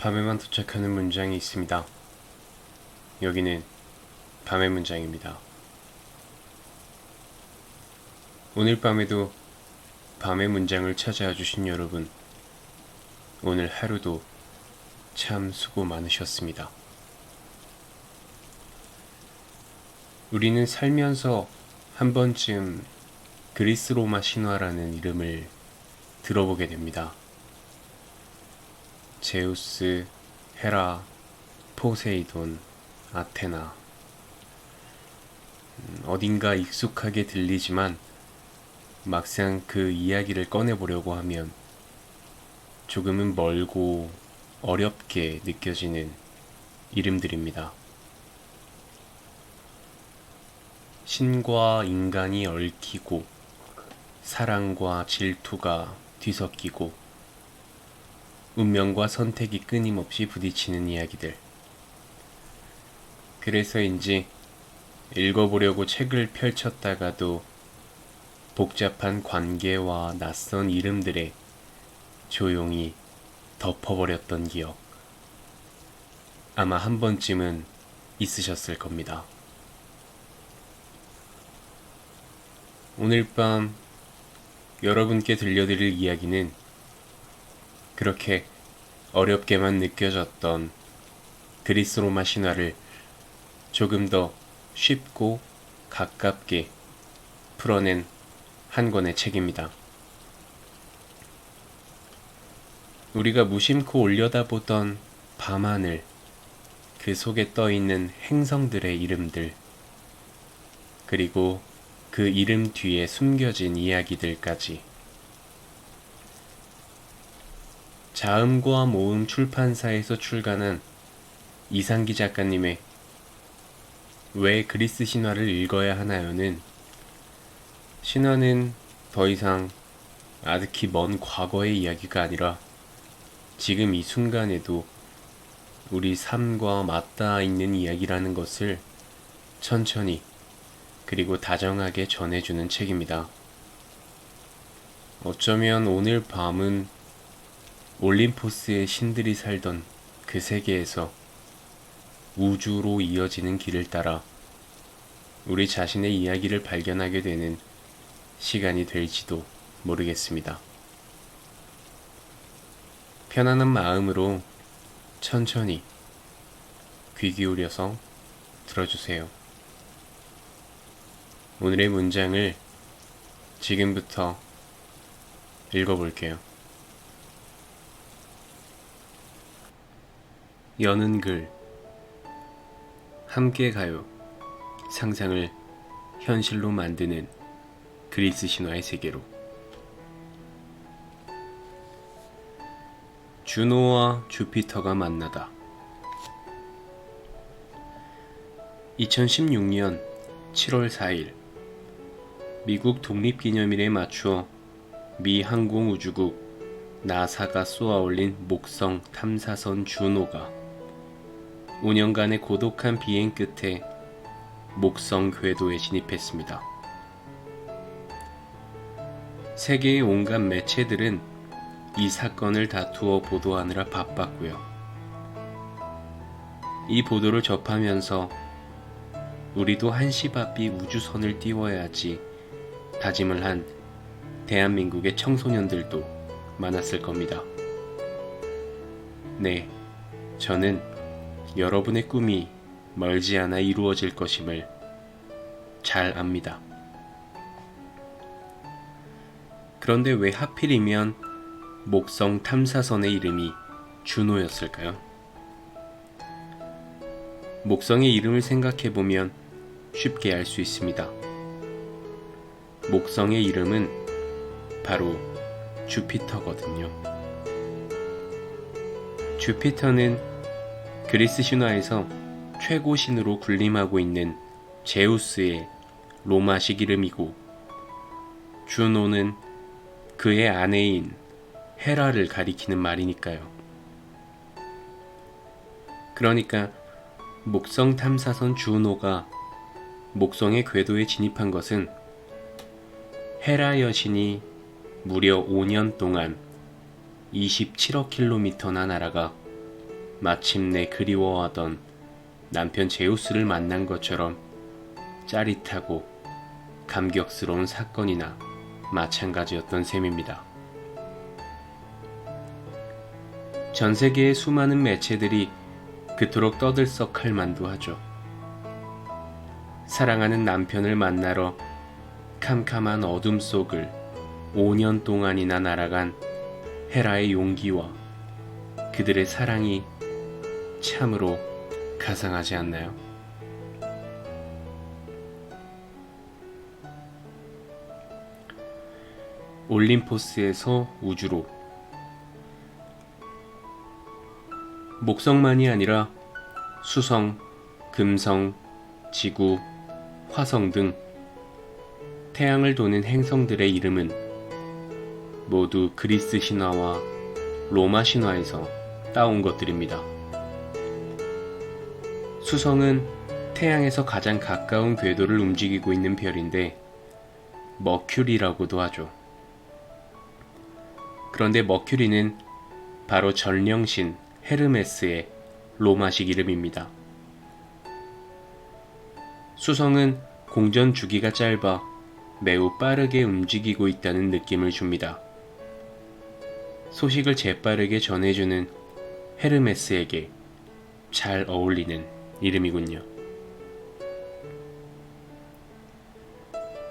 밤에만 도착하는 문장이 있습니다. 여기는 밤의 문장입니다. 오늘 밤에도 밤의 문장을 찾아와 주신 여러분, 오늘 하루도 참 수고 많으셨습니다. 우리는 살면서 한 번쯤 그리스 로마 신화라는 이름을 들어보게 됩니다. 제우스, 헤라, 포세이돈, 아테나. 어딘가 익숙하게 들리지만 막상 그 이야기를 꺼내보려고 하면 조금은 멀고 어렵게 느껴지는 이름들입니다. 신과 인간이 얽히고 사랑과 질투가 뒤섞이고 운명과 선택이 끊임없이 부딪히는 이야기들. 그래서인지 읽어보려고 책을 펼쳤다가도 복잡한 관계와 낯선 이름들에 조용히 덮어버렸던 기억. 아마 한 번쯤은 있으셨을 겁니다. 오늘 밤 여러분께 들려드릴 이야기는 그렇게 어렵게만 느껴졌던 그리스 로마 신화를 조금 더 쉽고 가깝게 풀어낸 한 권의 책입니다. 우리가 무심코 올려다보던 밤하늘, 그 속에 떠있는 행성들의 이름들, 그리고 그 이름 뒤에 숨겨진 이야기들까지. 자음과 모음 출판사에서 출간한 이상기 작가님의 왜 그리스 신화를 읽어야 하나요는 신화는 더 이상 아득히 먼 과거의 이야기가 아니라 지금 이 순간에도 우리 삶과 맞닿아 있는 이야기라는 것을 천천히 그리고 다정하게 전해주는 책입니다. 어쩌면 오늘 밤은 올림포스의 신들이 살던 그 세계에서 우주로 이어지는 길을 따라 우리 자신의 이야기를 발견하게 되는 시간이 될지도 모르겠습니다. 편안한 마음으로 천천히 귀 기울여서 들어주세요. 오늘의 문장을 지금부터 읽어볼게요. 여는 글. 함께 가요. 상상을 현실로 만드는 그리스 신화의 세계로. 주노와 주피터가 만나다. 2016년 7월 4일 미국 독립기념일에 맞추어 미 항공우주국 나사가 쏘아올린 목성 탐사선 주노가 5년간의 고독한 비행 끝에 목성 궤도에 진입했습니다. 세계의 온갖 매체들은 이 사건을 다투어 보도하느라 바빴고요. 이 보도를 접하면서 우리도 한시바삐 우주선을 띄워야지 다짐을 한 대한민국의 청소년들도 많았을 겁니다. 네, 저는 여러분의 꿈이 멀지 않아 이루어질 것임을 잘 압니다. 그런데 왜 하필이면 목성 탐사선의 이름이 주노였을까요? 목성의 이름을 생각해보면 쉽게 알 수 있습니다. 목성의 이름은 바로 주피터거든요. 주피터는 그리스 신화에서 최고 신으로 군림하고 있는 제우스의 로마식 이름이고, 주노는 그의 아내인 헤라를 가리키는 말이니까요. 그러니까 목성 탐사선 주노가 목성의 궤도에 진입한 것은 헤라 여신이 무려 5년 동안 27억 킬로미터나 날아가 마침내 그리워하던 남편 제우스를 만난 것처럼 짜릿하고 감격스러운 사건이나 마찬가지였던 셈입니다. 전 세계의 수많은 매체들이 그토록 떠들썩할 만도 하죠. 사랑하는 남편을 만나러 캄캄한 어둠 속을 5년 동안이나 날아간 헤라의 용기와 그들의 사랑이 참으로 가상하지 않나요? 올림포스에서 우주로. 목성만이 아니라 수성, 금성, 지구, 화성 등 태양을 도는 행성들의 이름은 모두 그리스 신화와 로마 신화에서 따온 것들입니다. 수성은 태양에서 가장 가까운 궤도를 움직이고 있는 별인데 머큐리라고도 하죠. 그런데 머큐리는 바로 전령신 헤르메스의 로마식 이름입니다. 수성은 공전 주기가 짧아 매우 빠르게 움직이고 있다는 느낌을 줍니다. 소식을 재빠르게 전해주는 헤르메스에게 잘 어울리는 이름이군요.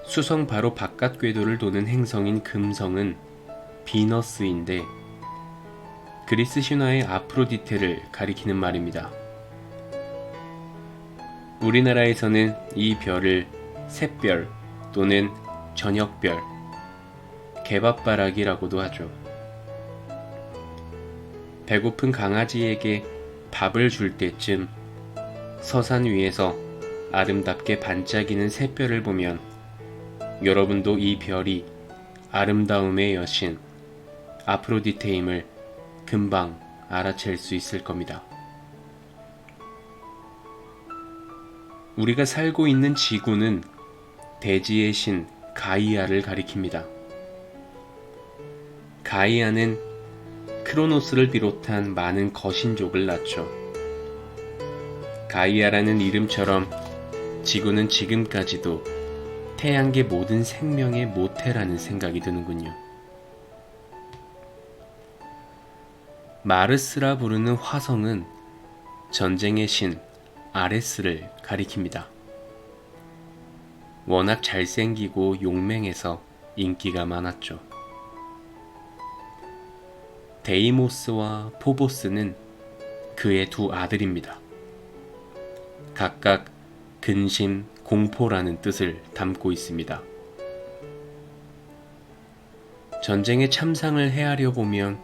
수성 바로 바깥 궤도를 도는 행성인 금성은 비너스인데 그리스 신화의 아프로디테를 가리키는 말입니다. 우리나라에서는 이 별을 샛별 또는 저녁별, 개밥바라기라고도 하죠. 배고픈 강아지에게 밥을 줄 때쯤 서산 위에서 아름답게 반짝이는 샛별을 보면 여러분도 이 별이 아름다움의 여신 아프로디테임을 금방 알아챌 수 있을 겁니다. 우리가 살고 있는 지구는 대지의 신 가이아를 가리킵니다. 가이아는 크로노스를 비롯한 많은 거신족을 낳죠. 가이아라는 이름처럼 지구는 지금까지도 태양계 모든 생명의 모태라는 생각이 드는군요. 마르스라 부르는 화성은 전쟁의 신 아레스를 가리킵니다. 워낙 잘생기고 용맹해서 인기가 많았죠. 데이모스와 포보스는 그의 두 아들입니다. 각각 근심, 공포라는 뜻을 담고 있습니다. 전쟁의 참상을 헤아려 보면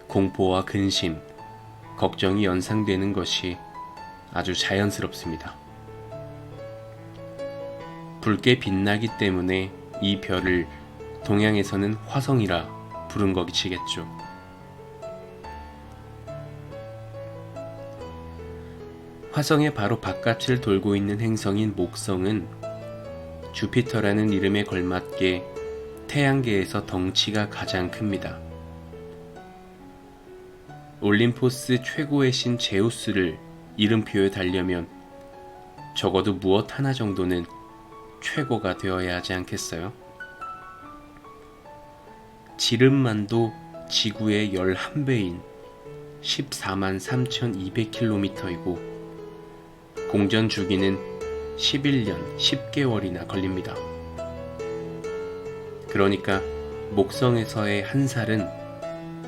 공포와 근심, 걱정이 연상되는 것이 아주 자연스럽습니다. 붉게 빛나기 때문에 이 별을 동양에서는 화성이라 부른 것이겠죠. 화성의 바로 바깥을 돌고 있는 행성인 목성은 주피터라는 이름에 걸맞게 태양계에서 덩치가 가장 큽니다. 올림포스 최고의 신 제우스를 이름표에 달려면 적어도 무엇 하나 정도는 최고가 되어야 하지 않겠어요? 지름만도 지구의 11배인 14만 3,200km이고 공전 주기는 11년 10개월이나 걸립니다. 그러니까 목성에서의 한 살은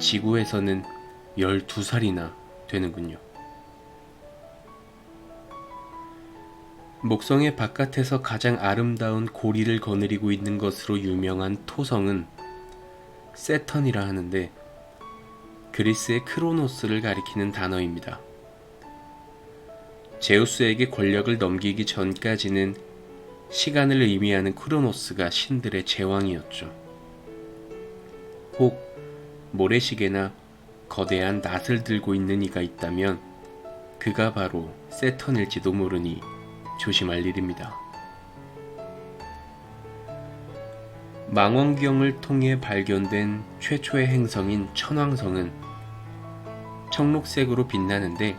지구에서는 12살이나 되는군요. 목성의 바깥에서 가장 아름다운 고리를 거느리고 있는 것으로 유명한 토성은 세턴이라 하는데 그리스의 크로노스를 가리키는 단어입니다. 제우스에게 권력을 넘기기 전까지는 시간을 의미하는 크로노스가 신들의 제왕이었죠. 혹 모래시계나 거대한 낫을 들고 있는 이가 있다면 그가 바로 세턴일지도 모르니 조심할 일입니다. 망원경을 통해 발견된 최초의 행성인 천왕성은 청록색으로 빛나는데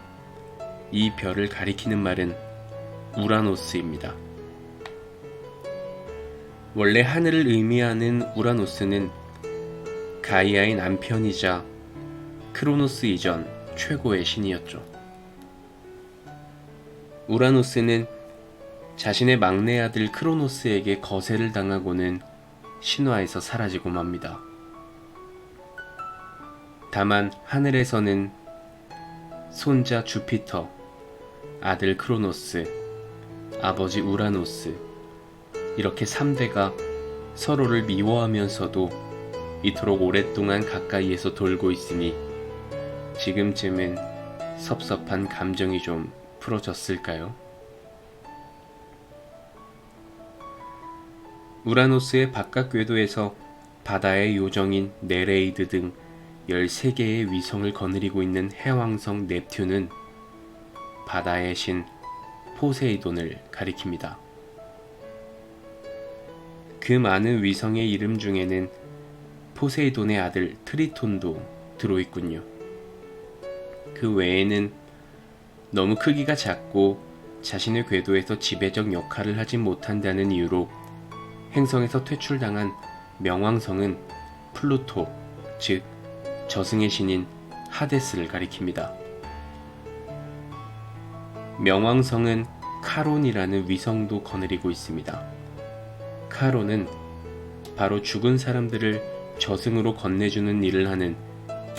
이 별을 가리키는 말은 우라노스입니다. 원래 하늘을 의미하는 우라노스는 가이아의 남편이자 크로노스 이전 최고의 신이었죠. 우라노스는 자신의 막내 아들 크로노스에게 거세를 당하고는 신화에서 사라지고 맙니다. 다만 하늘에서는 손자 주피터, 아들 크로노스, 아버지 우라노스, 이렇게 3대가 서로를 미워하면서도 이토록 오랫동안 가까이에서 돌고 있으니 지금쯤은 섭섭한 감정이 좀 풀어졌을까요? 우라노스의 바깥 궤도에서 바다의 요정인 네레이드 등 13개의 위성을 거느리고 있는 해왕성 넵튠은 바다의 신 포세이돈을 가리킵니다. 그 많은 위성의 이름 중에는 포세이돈의 아들 트리톤도 들어있군요. 그 외에는 너무 크기가 작고 자신의 궤도에서 지배적 역할을 하지 못한다는 이유로 행성에서 퇴출당한 명왕성은 플루토, 즉 저승의 신인 하데스를 가리킵니다. 명왕성은 카론이라는 위성도 거느리고 있습니다. 카론은 바로 죽은 사람들을 저승으로 건네주는 일을 하는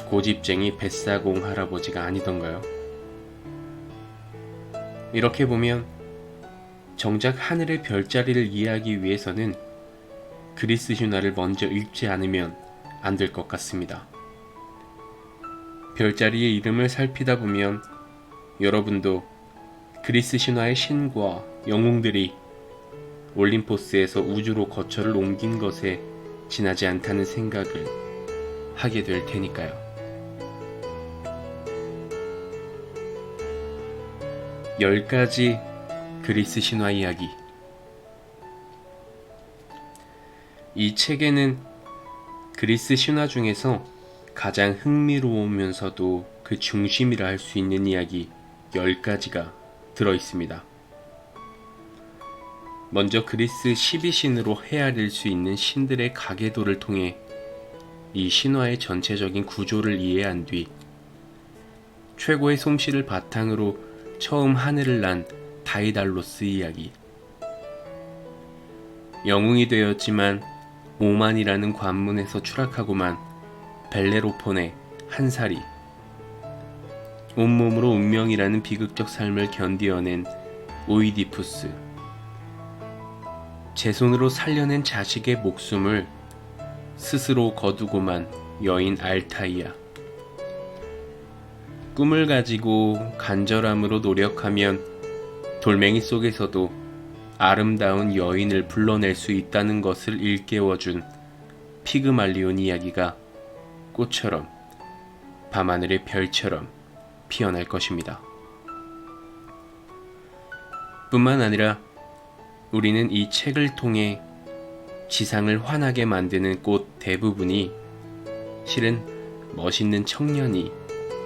고집쟁이 뱃사공 할아버지가 아니던가요? 이렇게 보면 정작 하늘의 별자리를 이해하기 위해서는 그리스 신화를 먼저 읽지 않으면 안 될 것 같습니다. 별자리의 이름을 살피다 보면 여러분도 그리스 신화의 신과 영웅들이 올림포스에서 우주로 거처를 옮긴 것에 지나지 않다는 생각을 하게 될 테니까요. 10가지 그리스 신화 이야기. 이 책에는 그리스 신화 중에서 가장 흥미로우면서도 그 중심이라 할 수 있는 이야기 10가지가 들어있습니다. 먼저 그리스 12신으로 헤아릴 수 있는 신들의 가계도를 통해 이 신화의 전체적인 구조를 이해한 뒤 최고의 솜씨를 바탕으로 처음 하늘을 난 다이달로스 이야기, 영웅이 되었지만 오만이라는 관문에서 추락하고만 벨레로폰의 한살이, 온몸으로 운명이라는 비극적 삶을 견디어낸 오이디푸스, 제 손으로 살려낸 자식의 목숨을 스스로 거두고만 여인 알타이아, 꿈을 가지고 간절함으로 노력하면 돌멩이 속에서도 아름다운 여인을 불러낼 수 있다는 것을 일깨워준 피그말리온 이야기가 꽃처럼 밤하늘의 별처럼 피어날 것입니다. 뿐만 아니라 우리는 이 책을 통해 지상을 환하게 만드는 꽃 대부분이 실은 멋있는 청년이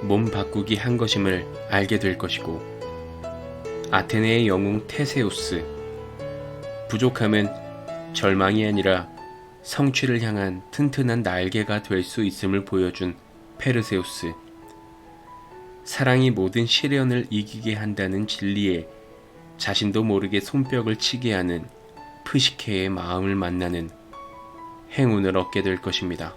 몸 바꾸기 한 것임을 알게 될 것이고, 아테네의 영웅 테세우스, 부족함은 절망이 아니라 성취를 향한 튼튼한 날개가 될 수 있음을 보여준 페르세우스, 사랑이 모든 시련을 이기게 한다는 진리에 자신도 모르게 손뼉을 치게 하는 프시케의 마음을 만나는 행운을 얻게 될 것입니다.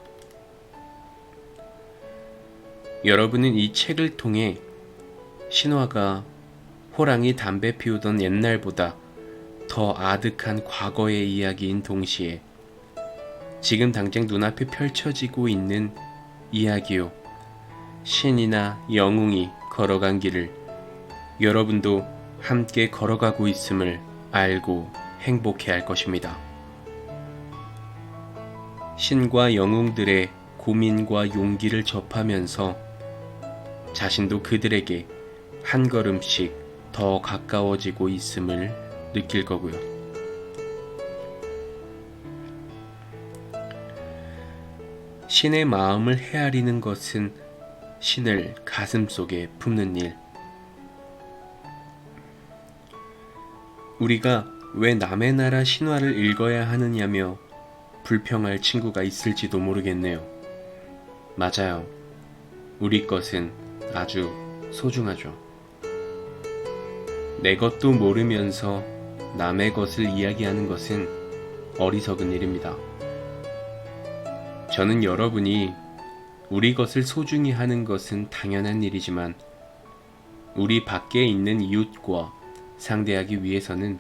여러분은 이 책을 통해 신화가 호랑이 담배 피우던 옛날보다 더 아득한 과거의 이야기인 동시에 지금 당장 눈앞에 펼쳐지고 있는 이야기요, 신이나 영웅이 걸어간 길을 여러분도 함께 걸어가고 있음을 알고 행복해할 것입니다. 신과 영웅들의 고민과 용기를 접하면서 자신도 그들에게 한 걸음씩 더 가까워지고 있음을 느낄 거고요. 신의 마음을 헤아리는 것은 신을 가슴속에 품는 일. 우리가 왜 남의 나라 신화를 읽어야 하느냐며 불평할 친구가 있을지도 모르겠네요. 맞아요. 우리 것은 아주 소중하죠. 내 것도 모르면서 남의 것을 이야기하는 것은 어리석은 일입니다. 저는 여러분이 우리 것을 소중히 하는 것은 당연한 일이지만 우리 밖에 있는 이웃과 상대하기 위해서는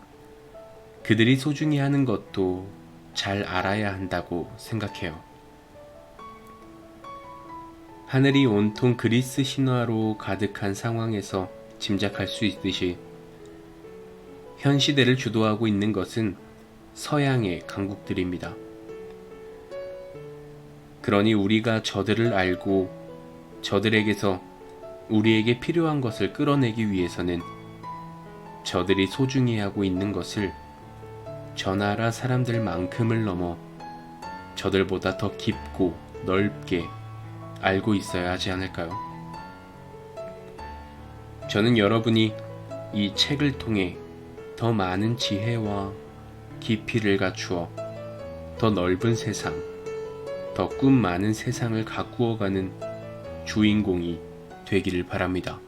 그들이 소중히 하는 것도 잘 알아야 한다고 생각해요. 하늘이 온통 그리스 신화로 가득한 상황에서 짐작할 수 있듯이 현 시대를 주도하고 있는 것은 서양의 강국들입니다. 그러니 우리가 저들을 알고 저들에게서 우리에게 필요한 것을 끌어내기 위해서는 저들이 소중히 하고 있는 것을 저 나라 사람들만큼을 넘어 저들보다 더 깊고 넓게 알고 있어야 하지 않을까요? 저는 여러분이 이 책을 통해 더 많은 지혜와 깊이를 갖추어 더 넓은 세상, 더 꿈 많은 세상을 가꾸어가는 주인공이 되기를 바랍니다.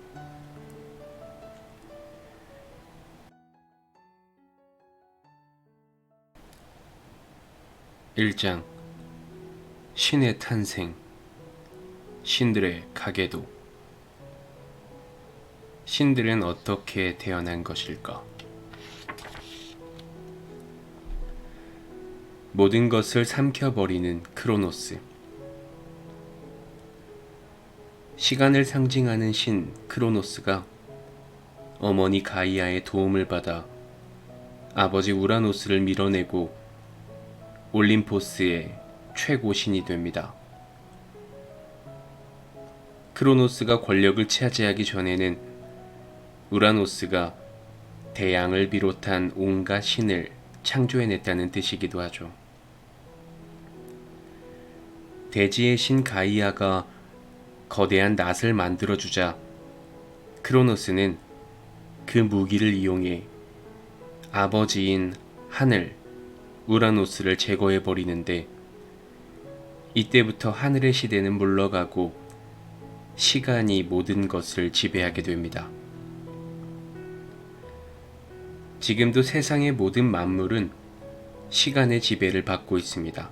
(1장) 신의 탄생, 신들의 가계도. 신들은 어떻게 태어난 것일까? 모든 것을 삼켜버리는 크로노스. 시간을 상징하는 신 크로노스가 어머니 가이아의 도움을 받아 아버지 우라노스를 밀어내고 올림포스의 최고 신이 됩니다. 크로노스가 권력을 차지하기 전에는 우라노스가 태양을 비롯한 온갖 신을 창조해냈다는 뜻이기도 하죠. 대지의 신 가이아가 거대한 낫을 만들어주자 크로노스는 그 무기를 이용해 아버지인 하늘, 우라노스를 제거해버리는데 이때부터 하늘의 시대는 물러가고 시간이 모든 것을 지배하게 됩니다. 지금도 세상의 모든 만물은 시간의 지배를 받고 있습니다.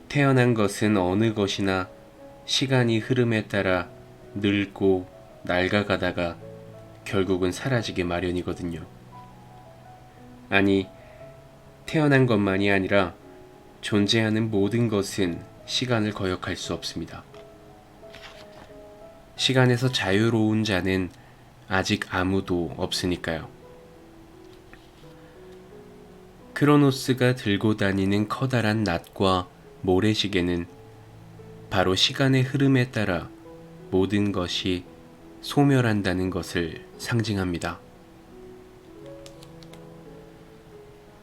태어난 것은 어느 것이나 시간이 흐름에 따라 늙고 낡아가다가 결국은 사라지기 마련이거든요. 아니, 태어난 것만이 아니라 존재하는 모든 것은 시간을 거역할 수 없습니다. 시간에서 자유로운 자는 아직 아무도 없으니까요. 크로노스가 들고 다니는 커다란 낫과 모래시계는 바로 시간의 흐름에 따라 모든 것이 소멸한다는 것을 상징합니다.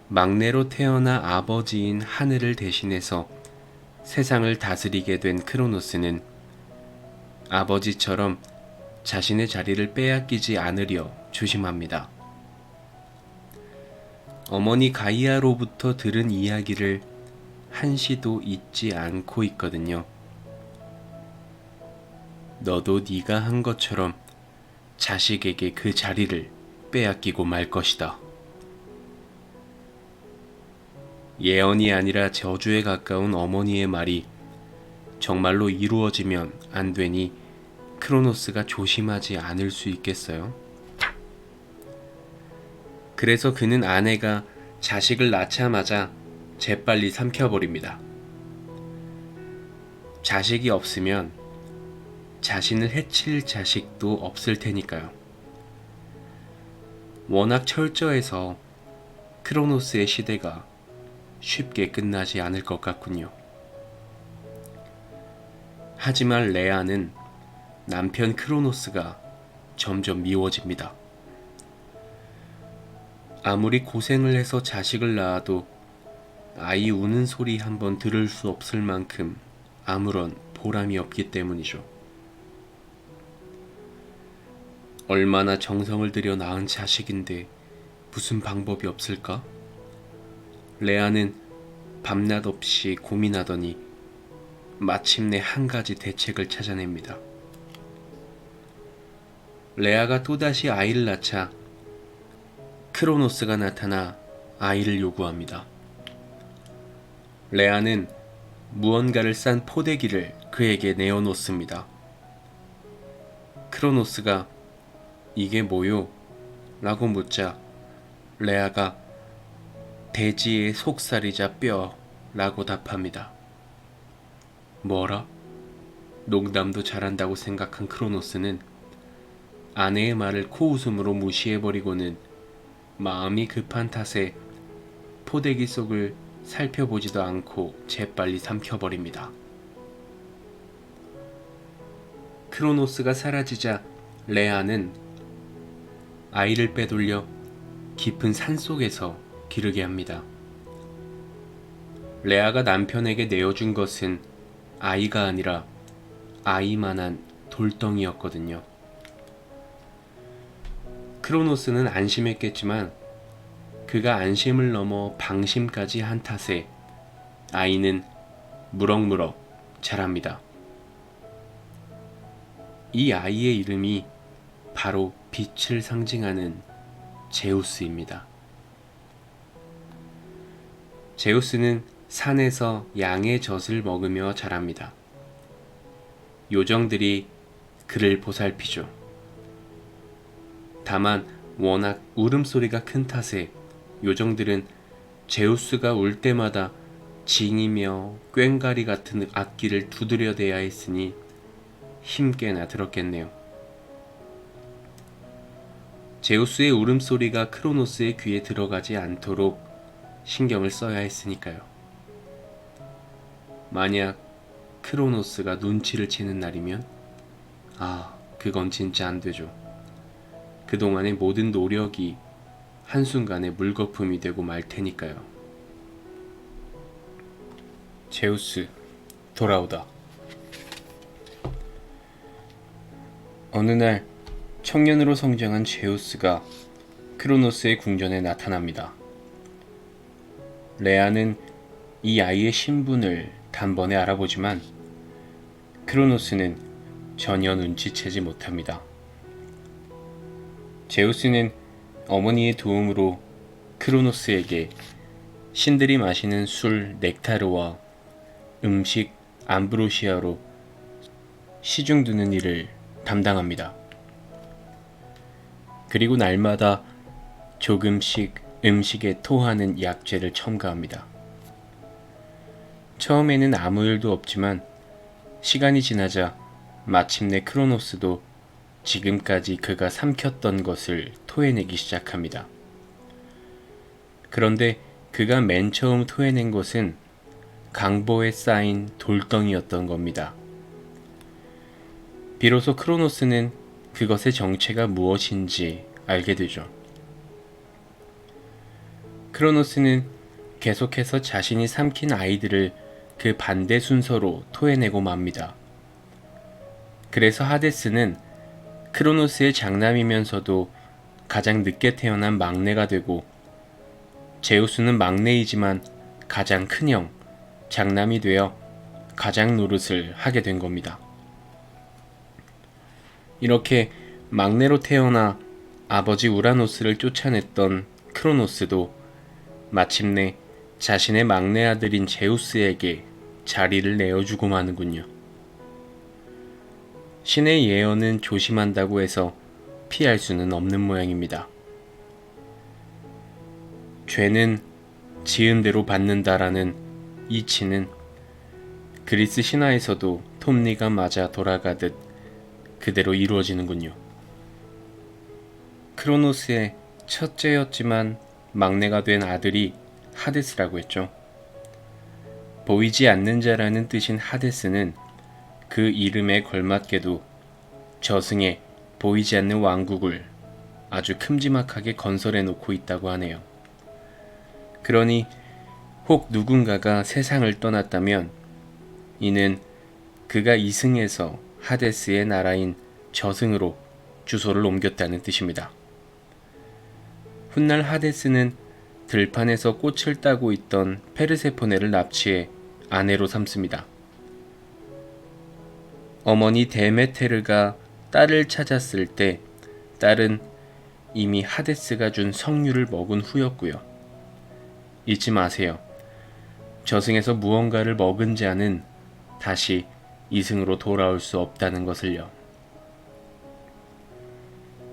막내로 태어나 아버지인 하늘을 대신해서 세상을 다스리게 된 크로노스는 아버지처럼 자신의 자리를 빼앗기지 않으려 조심합니다. 어머니 가이아로부터 들은 이야기를 한시도 잊지 않고 있거든요. 너도 네가 한 것처럼 자식에게 그 자리를 빼앗기고 말 것이다. 예언이 아니라 저주에 가까운 어머니의 말이 정말로 이루어지면 안 되니 크로노스가 조심하지 않을 수 있겠어요? 그래서 그는 아내가 자식을 낳자마자 재빨리 삼켜버립니다. 자식이 없으면 자신을 해칠 자식도 없을 테니까요. 워낙 철저해서 크로노스의 시대가 쉽게 끝나지 않을 것 같군요. 하지만 레아는 남편 크로노스가 점점 미워집니다. 아무리 고생을 해서 자식을 낳아도 아이 우는 소리 한번 들을 수 없을 만큼 아무런 보람이 없기 때문이죠. 얼마나 정성을 들여 낳은 자식인데 무슨 방법이 없을까? 레아는 밤낮 없이 고민하더니 마침내 한 가지 대책을 찾아냅니다. 레아가 또다시 아이를 낳자 크로노스가 나타나 아이를 요구합니다. 레아는 무언가를 싼 포대기를 그에게 내어놓습니다. 크로노스가 이게 뭐요? 라고 묻자 레아가 돼지의 속살이자 뼈 라고 답합니다. 뭐라? 농담도 잘한다고 생각한 크로노스는 아내의 말을 코웃음으로 무시해버리고는 마음이 급한 탓에 포대기 속을 살펴보지도 않고 재빨리 삼켜버립니다. 크로노스가 사라지자 레아는 아이를 빼돌려 깊은 산속에서 기르게 합니다. 레아가 남편에게 내어준 것은 아이가 아니라 아이만한 돌덩이였거든요. 크로노스는 안심했겠지만 그가 안심을 넘어 방심까지 한 탓에 아이는 무럭무럭 자랍니다. 이 아이의 이름이 바로 빛을 상징하는 제우스입니다. 제우스는 산에서 양의 젖을 먹으며 자랍니다. 요정들이 그를 보살피죠. 다만 워낙 울음소리가 큰 탓에 요정들은 제우스가 울 때마다 징이며 꽹과리 같은 악기를 두드려대야 했으니 힘께나 들었겠네요. 제우스의 울음소리가 크로노스의 귀에 들어가지 않도록 신경을 써야 했으니까요. 만약 크로노스가 눈치를 채는 날이면 그건 진짜 안 되죠. 그동안의 모든 노력이 한순간에 물거품이 되고 말 테니까요. 제우스 돌아오다. 어느 날 청년으로 성장한 제우스가 크로노스의 궁전에 나타납니다. 레아는 이 아이의 신분을 단번에 알아보지만 크로노스는 전혀 눈치채지 못합니다. 제우스는 어머니의 도움으로 크로노스에게 신들이 마시는 술 넥타르와 음식 암브로시아로 시중 두는 일을 담당합니다. 그리고 날마다 조금씩 음식에 토하는 약재를 첨가합니다. 처음에는 아무 일도 없지만 시간이 지나자 마침내 크로노스도 지금까지 그가 삼켰던 것을 토해내기 시작합니다. 그런데 그가 맨 처음 토해낸 것은 강보에 쌓인 돌덩이였던 겁니다. 비로소 크로노스는 그것의 정체가 무엇인지 알게 되죠. 크로노스는 계속해서 자신이 삼킨 아이들을 그 반대 순서로 토해내고 맙니다. 그래서 하데스는 크로노스의 장남이면서도 가장 늦게 태어난 막내가 되고 제우스는 막내이지만 가장 큰형, 장남이 되어 가장 노릇을 하게 된 겁니다. 이렇게 막내로 태어나 아버지 우라노스를 쫓아냈던 크로노스도 마침내 자신의 막내 아들인 제우스에게 자리를 내어주고 마는군요. 신의 예언은 조심한다고 해서 피할 수는 없는 모양입니다. 죄는 지은 대로 받는다라는 이치는 그리스 신화에서도 톱니가 맞아 돌아가듯 그대로 이루어지는군요. 크로노스의 첫째였지만 막내가 된 아들이 하데스라고 했죠. 보이지 않는 자라는 뜻인 하데스는 그 이름에 걸맞게도 저승에 보이지 않는 왕국을 아주 큼지막하게 건설해 놓고 있다고 하네요. 그러니 혹 누군가가 세상을 떠났다면 이는 그가 이승에서 하데스의 나라인 저승으로 주소를 옮겼다는 뜻입니다. 훗날 하데스는 들판에서 꽃을 따고 있던 페르세포네를 납치해 아내로 삼습니다. 어머니 데메테르가 딸을 찾았을 때 딸은 이미 하데스가 준 석류를 먹은 후였고요. 잊지 마세요. 저승에서 무언가를 먹은 자는 다시 이승으로 돌아올 수 없다는 것을요.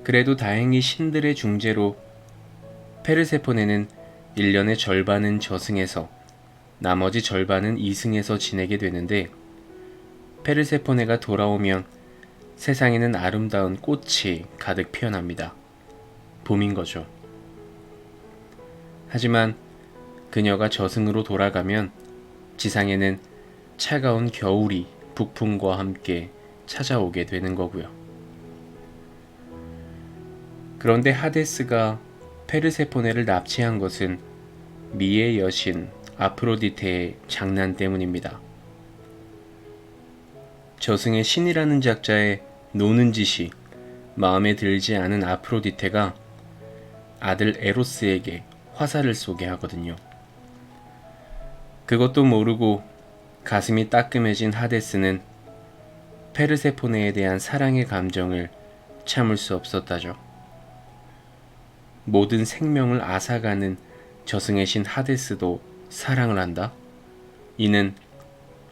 그래도 다행히 신들의 중재로 페르세포네는 1년의 절반은 저승에서 나머지 절반은 이승에서 지내게 되는데 페르세포네가 돌아오면 세상에는 아름다운 꽃이 가득 피어납니다. 봄인 거죠. 하지만 그녀가 저승으로 돌아가면 지상에는 차가운 겨울이 북풍과 함께 찾아오게 되는 거고요. 그런데 하데스가 페르세포네를 납치한 것은 미의 여신 아프로디테의 장난 때문입니다. 저승의 신이라는 작자의 노는 짓이 마음에 들지 않은 아프로디테가 아들 에로스에게 화살을 쏘게 하거든요. 그것도 모르고 가슴이 따끔해진 하데스는 페르세포네에 대한 사랑의 감정을 참을 수 없었다죠. 모든 생명을 앗아가는 저승의 신 하데스도 사랑을 한다? 이는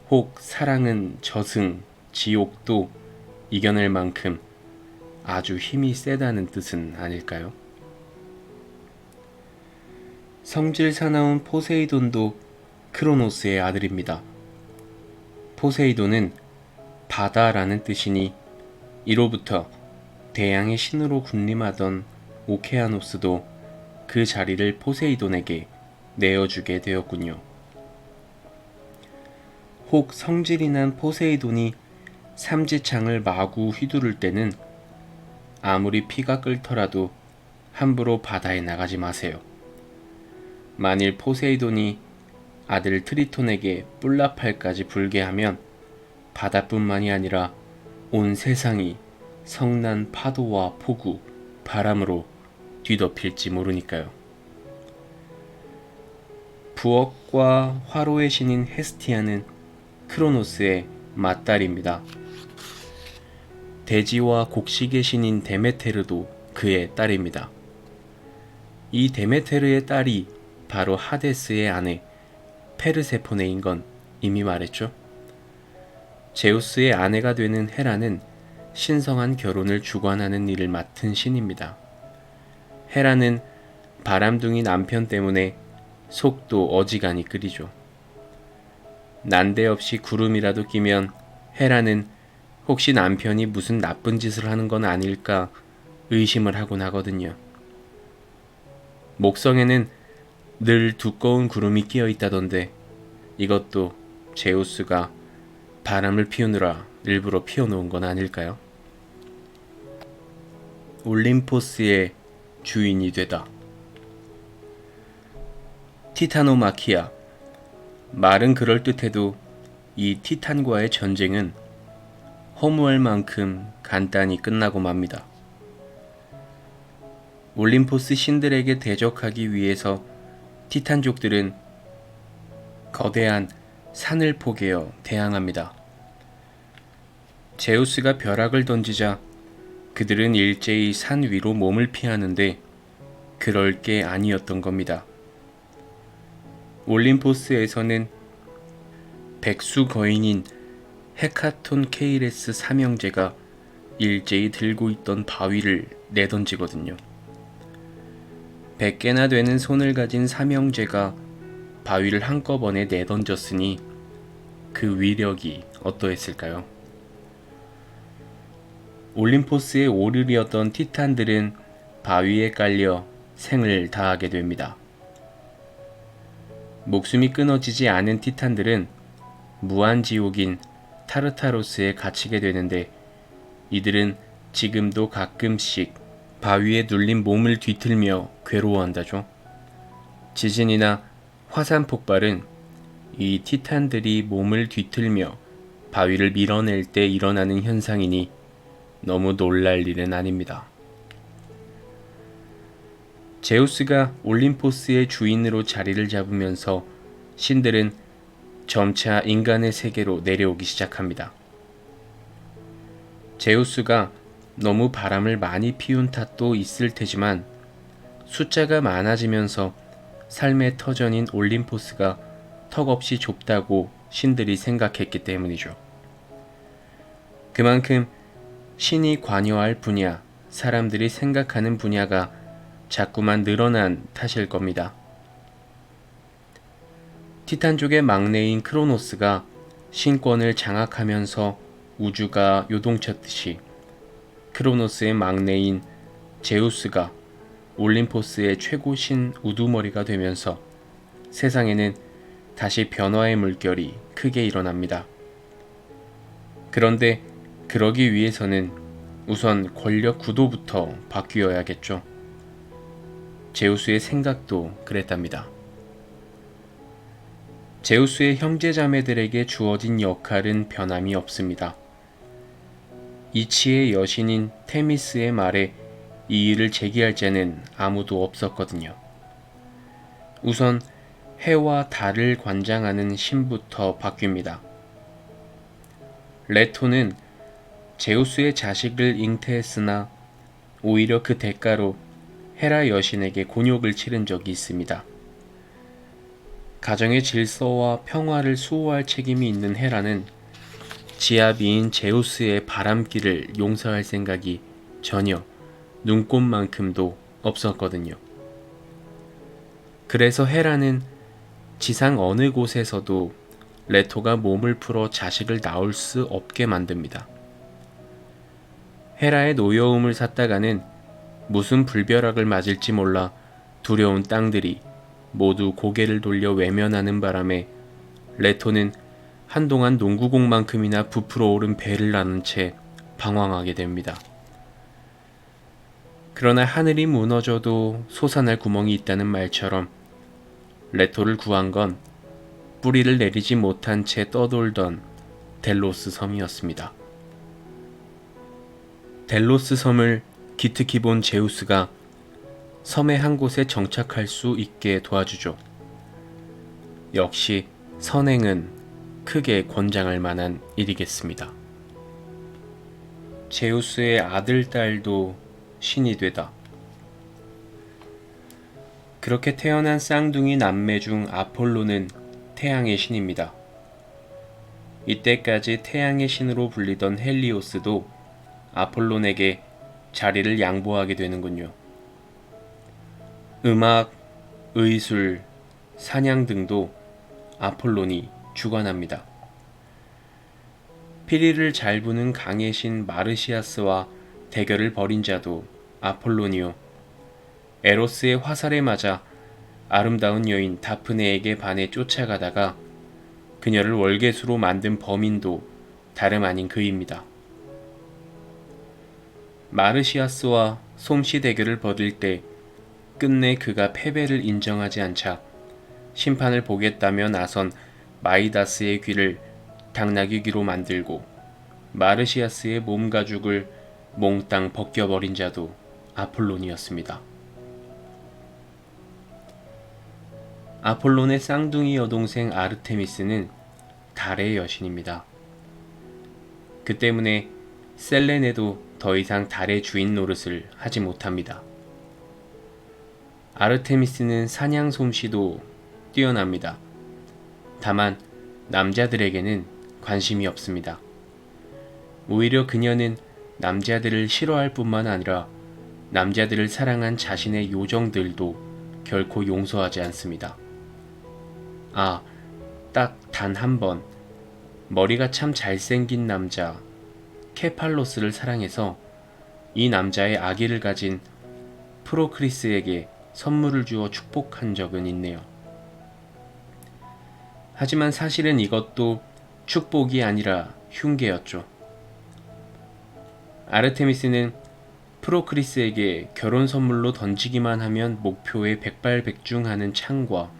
혹 사랑은 저승, 지옥도 이겨낼 만큼 아주 힘이 세다는 뜻은 아닐까요? 성질 사나운 포세이돈도 크로노스의 아들입니다. 포세이돈은 바다라는 뜻이니 이로부터 대양의 신으로 군림하던 오케아노스도 그 자리를 포세이돈에게 내어주게 되었군요. 혹 성질이 난 포세이돈이 삼지창을 마구 휘두를 때는 아무리 피가 끓더라도 함부로 바다에 나가지 마세요. 만일 포세이돈이 아들 트리톤에게 뿔나팔까지 불게 하면 바다뿐만이 아니라 온 세상이 성난 파도와 폭우, 바람으로 뒤덮일지 모르니까요. 부엌과 화로의 신인 헤스티아는 크로노스의 맏딸입니다. 대지와 곡식의 신인 데메테르도 그의 딸입니다. 이 데메테르의 딸이 바로 하데스의 아내 페르세포네인 건 이미 말했죠. 제우스의 아내가 되는 헤라는 신성한 결혼을 주관하는 일을 맡은 신입니다. 헤라는 바람둥이 남편 때문에 속도 어지간히 끓이죠. 난데없이 구름이라도 끼면 헤라는 혹시 남편이 무슨 나쁜 짓을 하는 건 아닐까 의심을 하곤 하거든요. 목성에는 늘 두꺼운 구름이 끼어 있다던데 이것도 제우스가 바람을 피우느라 일부러 피워놓은 건 아닐까요? 올림포스의 주인이 되다. 티타노마키아. 말은 그럴듯해도 이 티탄과의 전쟁은 허무할 만큼 간단히 끝나고 맙니다. 올림포스 신들에게 대적하기 위해서 티탄족들은 거대한 산을 포개어 대항합니다. 제우스가 벼락을 던지자 그들은 일제히 산 위로 몸을 피하는데 그럴 게 아니었던 겁니다. 올림포스에서는 백수 거인인 헤카톤 케이레스 삼형제가 일제히 들고 있던 바위를 내던지거든요. 100개나 되는 손을 가진 삼형제가 바위를 한꺼번에 내던졌으니 그 위력이 어떠했을까요? 올림포스에 오르리었던 티탄들은 바위에 깔려 생을 다하게 됩니다. 목숨이 끊어지지 않은 티탄들은 무한지옥인 타르타로스에 갇히게 되는데 이들은 지금도 가끔씩 바위에 눌린 몸을 뒤틀며 괴로워한다죠. 지진이나 화산 폭발은 이 티탄들이 몸을 뒤틀며 바위를 밀어낼 때 일어나는 현상이니 너무 놀랄 일은 아닙니다. 제우스가 올림포스의 주인으로 자리를 잡으면서 신들은 점차 인간의 세계로 내려오기 시작합니다. 제우스가 너무 바람을 많이 피운 탓도 있을 테지만 숫자가 많아지면서 삶의 터전인 올림포스가 턱없이 좁다고 신들이 생각했기 때문이죠. 그만큼 신이 관여할 분야, 사람들이 생각하는 분야가 자꾸만 늘어난 탓일 겁니다. 티탄족의 막내인 크로노스가 신권을 장악하면서 우주가 요동쳤듯이 크로노스의 막내인 제우스가 올림포스의 최고신 우두머리가 되면서 세상에는 다시 변화의 물결이 크게 일어납니다. 그런데 그러기 위해서는 우선 권력 구도부터 바뀌어야겠죠. 제우스의 생각도 그랬답니다. 제우스의 형제자매들에게 주어진 역할은 변함이 없습니다. 이치의 여신인 테미스의 말에 이 일을 제기할 자는 아무도 없었거든요. 우선 해와 달을 관장하는 신부터 바뀝니다. 레토는 제우스의 자식을 잉태했으나 오히려 그 대가로 헤라 여신에게 곤욕을 치른 적이 있습니다. 가정의 질서와 평화를 수호할 책임이 있는 헤라는 지아비인 제우스의 바람길을 용서할 생각이 전혀 눈꼽만큼도 없었거든요. 그래서 헤라는 지상 어느 곳에서도 레토가 몸을 풀어 자식을 낳을 수 없게 만듭니다. 헤라의 노여움을 샀다가는 무슨 불벼락을 맞을지 몰라 두려운 땅들이 모두 고개를 돌려 외면하는 바람에 레토는 한동안 농구공만큼이나 부풀어 오른 배를 나는 채 방황하게 됩니다. 그러나 하늘이 무너져도 솟아날 구멍이 있다는 말처럼 레토를 구한 건 뿌리를 내리지 못한 채 떠돌던 델로스 섬이었습니다. 델로스 섬을 기특히 본 제우스가 섬의 한 곳에 정착할 수 있게 도와주죠. 역시 선행은 크게 권장할 만한 일이겠습니다. 제우스의 아들, 딸도 신이 되다. 그렇게 태어난 쌍둥이 남매 중 아폴로는 태양의 신입니다. 이때까지 태양의 신으로 불리던 헬리오스도 아폴론에게 자리를 양보하게 되는군요. 음악, 의술, 사냥 등도 아폴론이 주관합니다. 피리를 잘 부는 강의 신 마르시아스와 대결을 벌인 자도 아폴론이요. 에로스의 화살에 맞아 아름다운 여인 다프네에게 반해 쫓아가다가 그녀를 월계수로 만든 범인도 다름 아닌 그입니다. 마르시아스와 솜씨 대결을 벌일 때 끝내 그가 패배를 인정하지 않자 심판을 보겠다며 나선 마이다스의 귀를 당나귀 귀로 만들고 마르시아스의 몸 가죽을 몽땅 벗겨버린 자도 아폴론이었습니다. 아폴론의 쌍둥이 여동생 아르테미스는 달의 여신입니다. 그 때문에 셀레네도 더 이상 달의 주인 노릇을 하지 못합니다. 아르테미스는 사냥 솜씨도 뛰어납니다. 다만 남자들에게는 관심이 없습니다. 오히려 그녀는 남자들을 싫어할 뿐만 아니라 남자들을 사랑한 자신의 요정들도 결코 용서하지 않습니다. 아, 딱 단 한 번 머리가 참 잘생긴 남자 케팔로스를 사랑해서 이 남자의 아기를 가진 프로크리스에게 선물을 주어 축복한 적은 있네요. 하지만 사실은 이것도 축복이 아니라 흉계였죠. 아르테미스는 프로크리스에게 결혼 선물로 던지기만 하면 목표에 백발백중하는 창과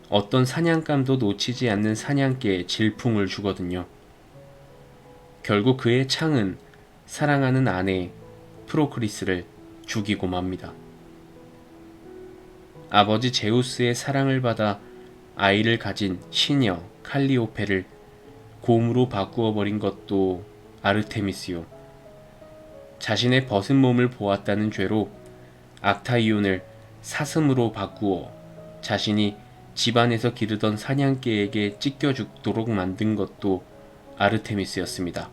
어떤 사냥감도 놓치지 않는 사냥개의 질풍을 주거든요. 결국 그의 창은 사랑하는 아내 프로크리스를 죽이고 맙니다. 아버지 제우스의 사랑을 받아 아이를 가진 시녀 칼리오페를 곰으로 바꾸어 버린 것도 아르테미스요. 자신의 벗은 몸을 보았다는 죄로 악타이온을 사슴으로 바꾸어 자신이 집안에서 기르던 사냥개에게 찢겨 죽도록 만든 것도 아르테미스였습니다.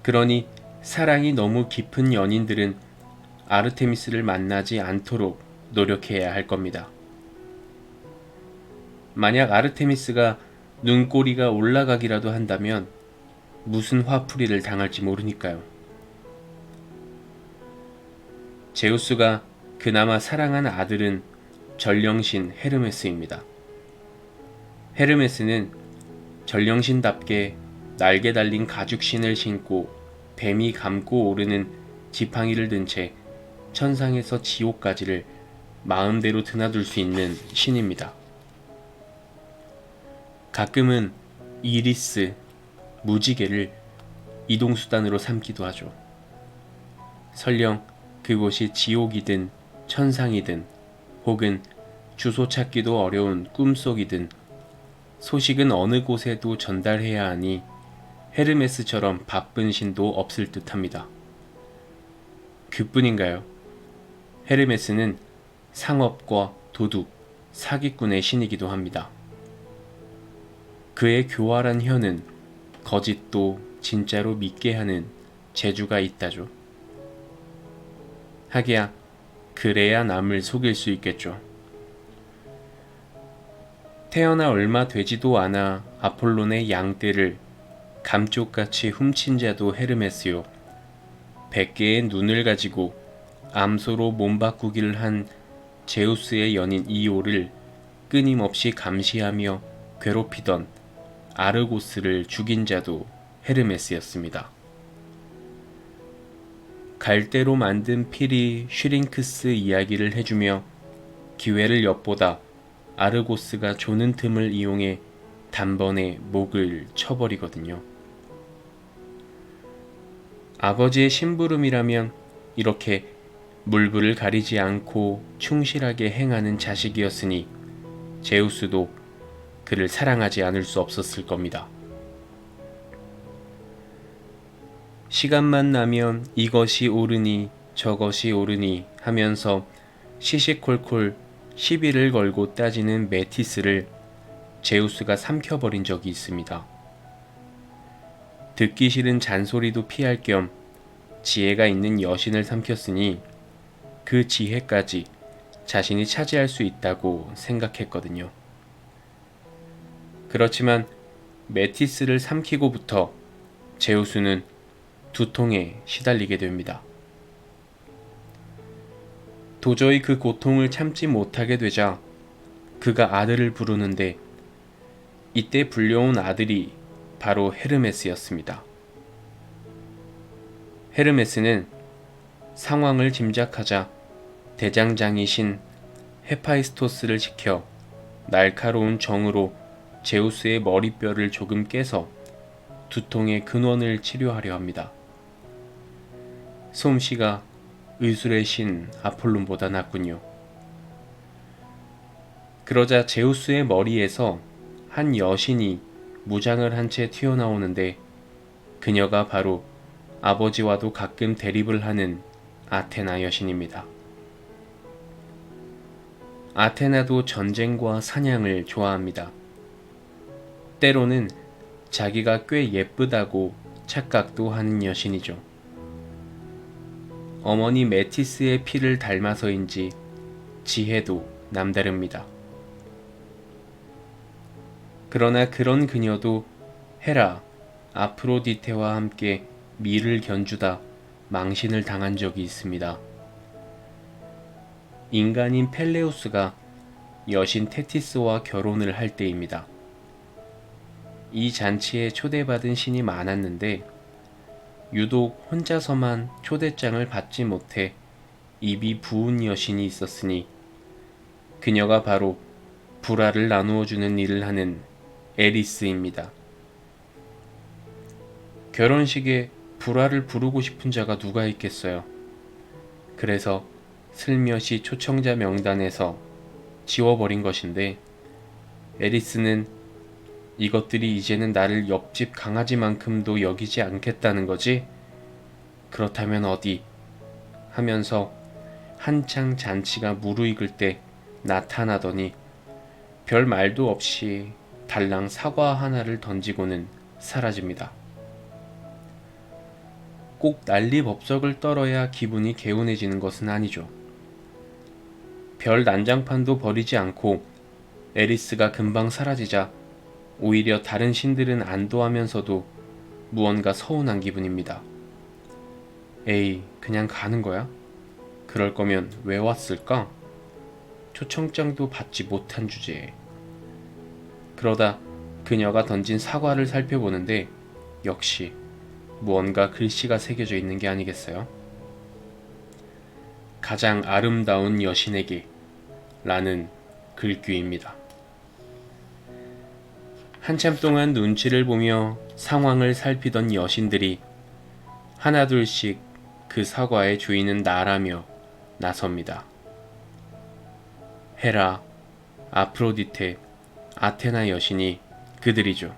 그러니 사랑이 너무 깊은 연인들은 아르테미스를 만나지 않도록 노력해야 할 겁니다. 만약 아르테미스가 눈꼬리가 올라가기라도 한다면 무슨 화풀이를 당할지 모르니까요. 제우스가 그나마 사랑한 아들은 전령신 헤르메스입니다. 헤르메스는 전령신답게 날개 달린 가죽신을 신고 뱀이 감고 오르는 지팡이를 든 채 천상에서 지옥까지를 마음대로 드나들 수 있는 신입니다. 가끔은 이리스, 무지개를 이동수단으로 삼기도 하죠. 설령 그곳이 지옥이든 천상이든 혹은 주소 찾기도 어려운 꿈속이든 소식은 어느 곳에도 전달해야 하니 헤르메스처럼 바쁜 신도 없을 듯합니다. 그뿐인가요? 헤르메스는 상업과 도둑, 사기꾼의 신이기도 합니다. 그의 교활한 혀는 거짓도 진짜로 믿게 하는 재주가 있다죠. 하기야 그래야 남을 속일 수 있겠죠. 태어나 얼마 되지도 않아 아폴론의 양떼를 감쪽같이 훔친 자도 헤르메스요. 100개의 눈을 가지고 암소로 몸바꾸기를 한 제우스의 연인 이오를 끊임없이 감시하며 괴롭히던 아르고스를 죽인 자도 헤르메스였습니다. 갈대로 만든 피리 슈링크스 이야기를 해주며 기회를 엿보다 아르고스가 조는 틈을 이용해 단번에 목을 쳐버리거든요. 아버지의 심부름이라면 이렇게 물불을 가리지 않고 충실하게 행하는 자식이었으니 제우스도 그를 사랑하지 않을 수 없었을 겁니다. 시간만 나면 이것이 옳으니 저것이 옳으니 하면서 시시콜콜 시비를 걸고 따지는 메티스를 제우스가 삼켜버린 적이 있습니다. 듣기 싫은 잔소리도 피할 겸 지혜가 있는 여신을 삼켰으니 그 지혜까지 자신이 차지할 수 있다고 생각했거든요. 그렇지만 메티스를 삼키고부터 제우스는 두통에 시달리게 됩니다. 도저히 그 고통을 참지 못하게 되자 그가 아들을 부르는데 이때 불려온 아들이 바로 헤르메스였습니다. 헤르메스는 상황을 짐작하자 대장장이신 헤파이스토스를 지켜 날카로운 정으로 제우스의 머리뼈를 조금 깨서 두통의 근원을 치료하려 합니다. 솜씨가 의술의 신 아폴론보다 낫군요. 그러자 제우스의 머리에서 한 여신이 무장을 한 채 튀어나오는데 그녀가 바로 아버지와도 가끔 대립을 하는 아테나 여신입니다. 아테나도 전쟁과 사냥을 좋아합니다. 때로는 자기가 꽤 예쁘다고 착각도 하는 여신이죠. 어머니 메티스의 피를 닮아서인지 지혜도 남다릅니다. 그러나 그런 그녀도 헤라, 아프로디테와 함께 미를 견주다 망신을 당한 적이 있습니다. 인간인 펠레우스가 여신 테티스와 결혼을 할 때입니다. 이 잔치에 초대받은 신이 많았는데 유독 혼자서만 초대장을 받지 못해 입이 부은 여신이 있었으니 그녀가 바로 불화를 나누어 주는 일을 하는 에리스입니다. 결혼식에 불화를 부르고 싶은 자가 누가 있겠어요. 그래서 슬며시 초청자 명단에서 지워버린 것인데, 에리스는 이것들이 이제는 나를 옆집 강아지만큼도 여기지 않겠다는 거지? 그렇다면 어디? 하면서 한창 잔치가 무르익을 때 나타나더니 별 말도 없이 달랑 사과 하나를 던지고는 사라집니다. 꼭 난리법석을 떨어야 기분이 개운해지는 것은 아니죠. 별 난장판도 버리지 않고 에리스가 금방 사라지자 오히려 다른 신들은 안도하면서도 무언가 서운한 기분입니다. 에이, 그냥 가는 거야? 그럴 거면 왜 왔을까? 초청장도 받지 못한 주제에. 그러다 그녀가 던진 사과를 살펴보는데 역시 무언가 글씨가 새겨져 있는 게 아니겠어요? 가장 아름다운 여신에게 라는 글귀입니다. 한참 동안 눈치를 보며 상황을 살피던 여신들이 하나둘씩 그 사과의 주인은 나라며 나섭니다. 헤라, 아프로디테, 아테나 여신이 그들이죠.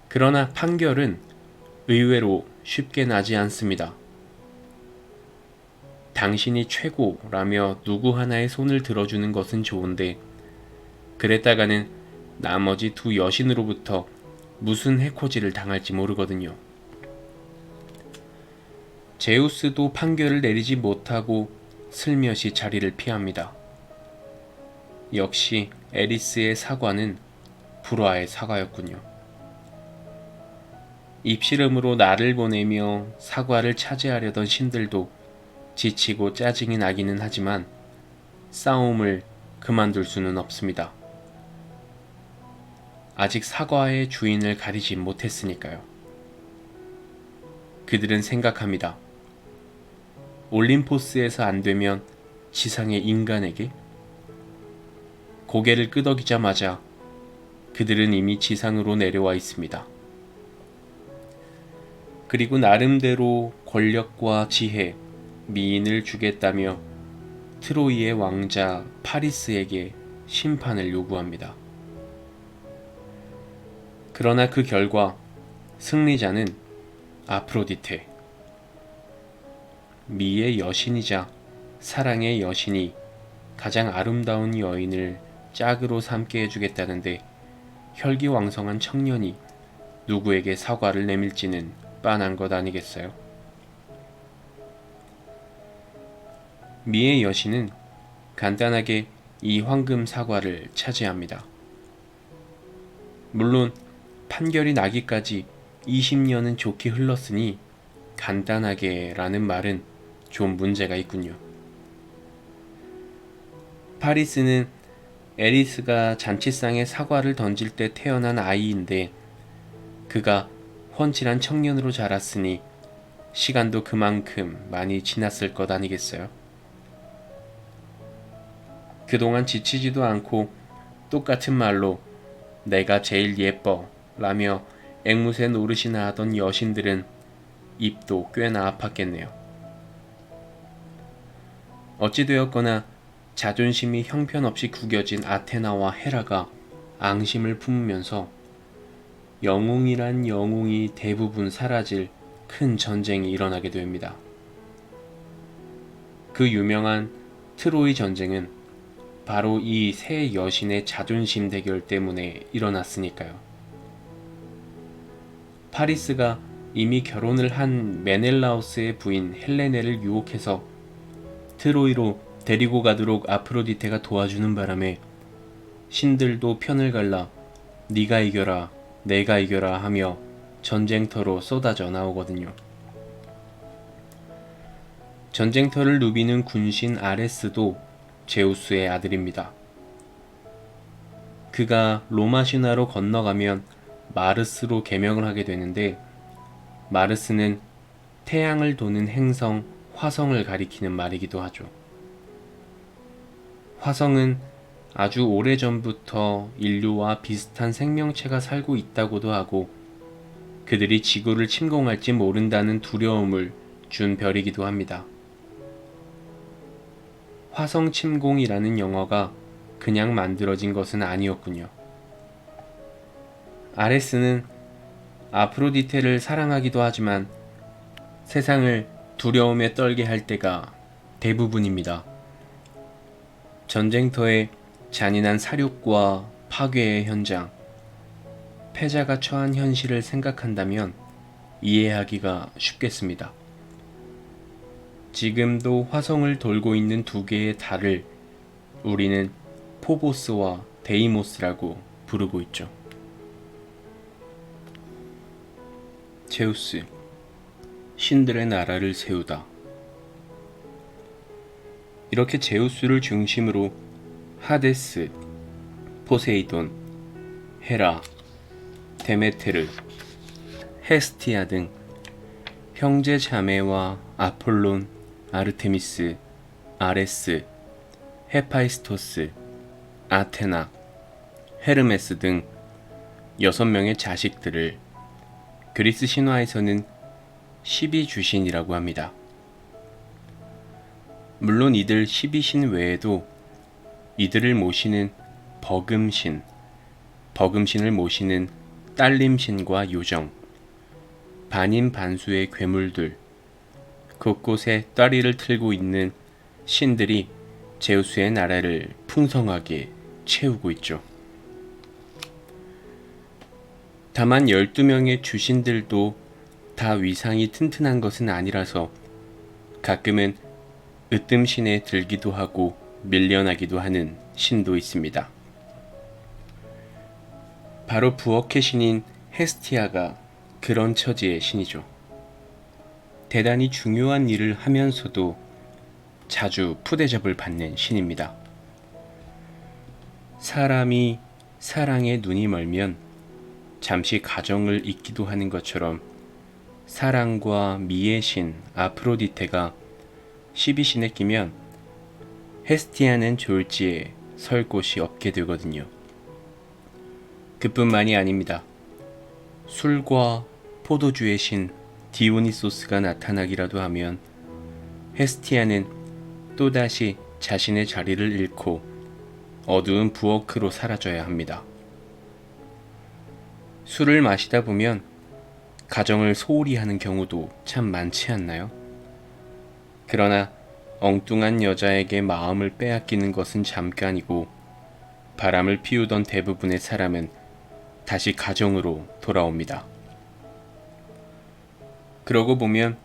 그러나 판결은 의외로 쉽게 나지 않습니다. 당신이 최고라며 누구 하나의 손을 들어주는 것은 좋은데, 그랬다가는 나머지 두 여신으로부터 무슨 해코지를 당할지 모르거든요. 제우스도 판결을 내리지 못하고 슬며시 자리를 피합니다. 역시 에리스의 사과는 불화의 사과였군요. 입씨름으로 나를 보내며 사과를 차지하려던 신들도 지치고 짜증이 나기는 하지만 싸움을 그만둘 수는 없습니다. 아직 사과의 주인을 가리지 못했으니까요. 그들은 생각합니다. 올림포스에서 안 되면 지상의 인간에게? 고개를 끄덕이자마자 그들은 이미 지상으로 내려와 있습니다. 그리고 나름대로 권력과 지혜, 미인을 주겠다며 트로이의 왕자 파리스에게 심판을 요구합니다. 그러나 그 결과 승리자는 아프로디테, 미의 여신이자 사랑의 여신이 가장 아름다운 여인을 짝으로 삼게 해주겠다는데 혈기왕성한 청년이 누구에게 사과를 내밀지는 빤한 것 아니겠어요? 미의 여신은 간단하게 이 황금 사과를 차지합니다. 물론 판결이 나기까지 20년은 좋게 흘렀으니 간단하게 라는 말은 좀 문제가 있군요. 파리스는 에리스가 잔치상에 사과를 던질 때 태어난 아이인데 그가 훤칠한 청년으로 자랐으니 시간도 그만큼 많이 지났을 것 아니겠어요? 그동안 지치지도 않고 똑같은 말로 내가 제일 예뻐 라며 앵무새 노릇이나 하던 여신들은 입도 꽤나 아팠겠네요. 어찌되었거나 자존심이 형편없이 구겨진 아테나와 헤라가 앙심을 품으면서 영웅이란 영웅이 대부분 사라질 큰 전쟁이 일어나게 됩니다. 그 유명한 트로이 전쟁은 바로 이 세 여신의 자존심 대결 때문에 일어났으니까요. 파리스가 이미 결혼을 한 메넬라우스의 부인 헬레네를 유혹해서 트로이로 데리고 가도록 아프로디테가 도와주는 바람에 신들도 편을 갈라 네가 이겨라 내가 이겨라 하며 전쟁터로 쏟아져 나오거든요. 전쟁터를 누비는 군신 아레스도 제우스의 아들입니다. 그가 로마 신화로 건너가면 마르스로 개명을 하게 되는데 마르스는 태양을 도는 행성 화성을 가리키는 말이기도 하죠. 화성은 아주 오래전부터 인류와 비슷한 생명체가 살고 있다고도 하고 그들이 지구를 침공할지 모른다는 두려움을 준 별이기도 합니다. 화성 침공이라는 영화가 그냥 만들어진 것은 아니었군요. 아레스는 아프로디테를 사랑하기도 하지만 세상을 두려움에 떨게 할 때가 대부분입니다. 전쟁터의 잔인한 사륙과 파괴의 현장, 패자가 처한 현실을 생각한다면 이해하기가 쉽겠습니다. 지금도 화성을 돌고 있는 두 개의 달을 우리는 포보스와 데이모스라고 부르고 있죠. 제우스, 신들의 나라를 세우다. 이렇게 제우스를 중심으로 하데스, 포세이돈, 헤라, 데메테르, 헤스티아 등 형제 자매와 아폴론, 아르테미스, 아레스, 헤파이스토스, 아테나, 헤르메스 등 6명의 자식들을 그리스 신화에서는 12주신이라고 합니다. 물론 이들 12신 외에도 이들을 모시는 버금신, 버금신을 모시는 딸림신과 요정, 반인반수의 괴물들, 곳곳에 따리를 틀고 있는 신들이 제우스의 나라를 풍성하게 채우고 있죠. 다만 12명의 주신들도 다 위상이 튼튼한 것은 아니라서 가끔은 으뜸신에 들기도 하고 밀려나기도 하는 신도 있습니다. 바로 부엌의 신인 헤스티아가 그런 처지의 신이죠. 대단히 중요한 일을 하면서도 자주 푸대접을 받는 신입니다. 사람이 사랑에 눈이 멀면 잠시 가정을 잊기도 하는 것처럼 사랑과 미의 신 아프로디테가 12신에 끼면 헤스티아는 졸지에 설 곳이 없게 되거든요. 그뿐만이 아닙니다. 술과 포도주의 신 디오니소스가 나타나기라도 하면 헤스티아는 또다시 자신의 자리를 잃고 어두운 부엌으로 사라져야 합니다. 술을 마시다 보면 가정을 소홀히 하는 경우도 참 많지 않나요? 그러나 엉뚱한 여자에게 마음을 빼앗기는 것은 잠깐이고 바람을 피우던 대부분의 사람은 다시 가정으로 돌아옵니다. 그러고 보면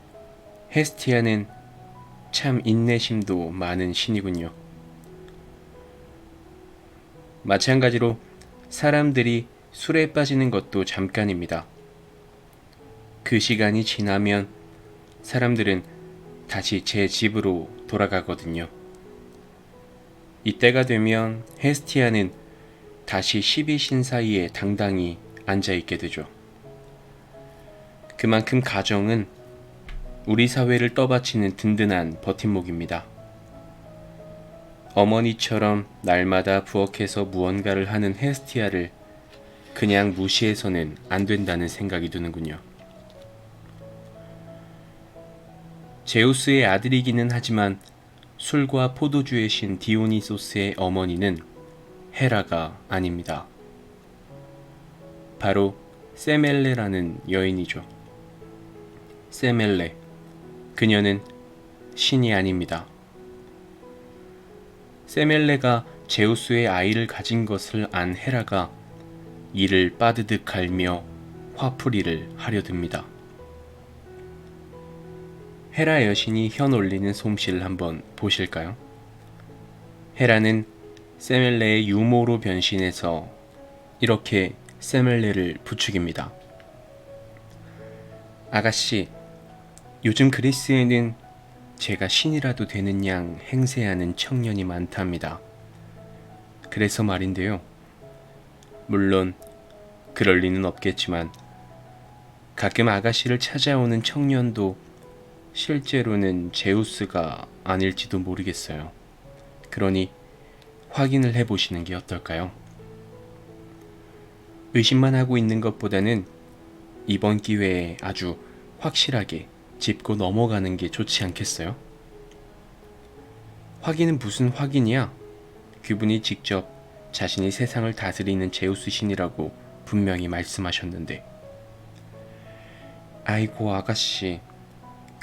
헤스티아는 참 인내심도 많은 신이군요. 마찬가지로 사람들이 술에 빠지는 것도 잠깐입니다. 그 시간이 지나면 사람들은 다시 제 집으로 돌아가거든요. 이때가 되면 헤스티아는 다시 12신 사이에 당당히 앉아있게 되죠. 그만큼 가정은 우리 사회를 떠받치는 든든한 버팀목입니다. 어머니처럼 날마다 부엌에서 무언가를 하는 헤스티아를 그냥 무시해서는 안 된다는 생각이 드는군요. 제우스의 아들이기는 하지만 술과 포도주의 신 디오니소스의 어머니는 헤라가 아닙니다. 바로 세멜레라는 여인이죠. 세멜레, 그녀는 신이 아닙니다. 세멜레가 제우스의 아이를 가진 것을 안 헤라가 이를 빠드득 갈며 화풀이를 하려 듭니다. 헤라 여신이 현 올리는 솜씨를 한번 보실까요? 헤라는 세멜레의 유모로 변신해서 이렇게 세멜레를 부추깁니다. 아가씨, 요즘 그리스에는 제가 신이라도 되는 양 행세하는 청년이 많답니다. 그래서 말인데요. 물론 그럴 리는 없겠지만 가끔 아가씨를 찾아오는 청년도 실제로는 제우스가 아닐지도 모르겠어요. 그러니 확인을 해보시는 게 어떨까요? 의심만 하고 있는 것보다는 이번 기회에 아주 확실하게 짚고 넘어가는 게 좋지 않겠어요? 확인은 무슨 확인이야? 그분이 직접 자신이 세상을 다스리는 제우스 신이라고 분명히 말씀하셨는데. 아이고 아가씨,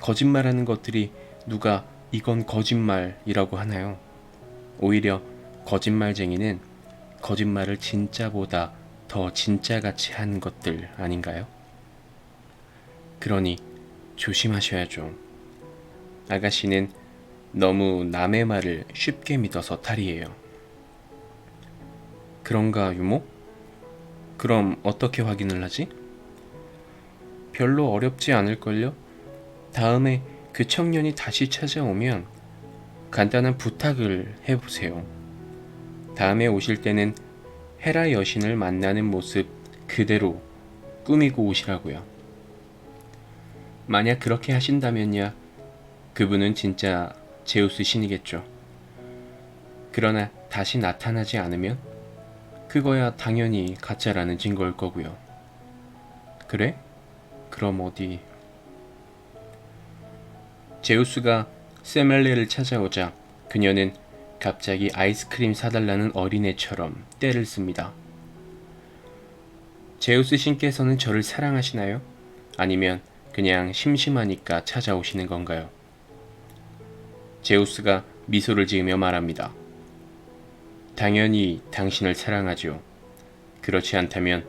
거짓말하는 것들이 누가 이건 거짓말이라고 하나요? 오히려 거짓말쟁이는 거짓말을 진짜보다 더 진짜같이 하는 것들 아닌가요? 그러니 조심하셔야죠. 아가씨는 너무 남의 말을 쉽게 믿어서 탈이에요. 그런가 유모? 그럼 어떻게 확인을 하지? 별로 어렵지 않을걸요? 다음에 그 청년이 다시 찾아오면 간단한 부탁을 해보세요. 다음에 오실 때는 헤라 여신을 만나는 모습 그대로 꾸미고 오시라고요. 만약 그렇게 하신다면야 그분은 진짜 제우스 신이겠죠. 그러나 다시 나타나지 않으면 그거야 당연히 가짜라는 증거일 거고요. 그래? 그럼 어디? 제우스가 세멜레를 찾아오자 그녀는 갑자기 아이스크림 사달라는 어린애처럼 떼를 씁니다. 제우스 신께서는 저를 사랑하시나요? 아니면 그냥 심심하니까 찾아오시는 건가요? 제우스가 미소를 지으며 말합니다. 당연히 당신을 사랑하죠. 그렇지 않다면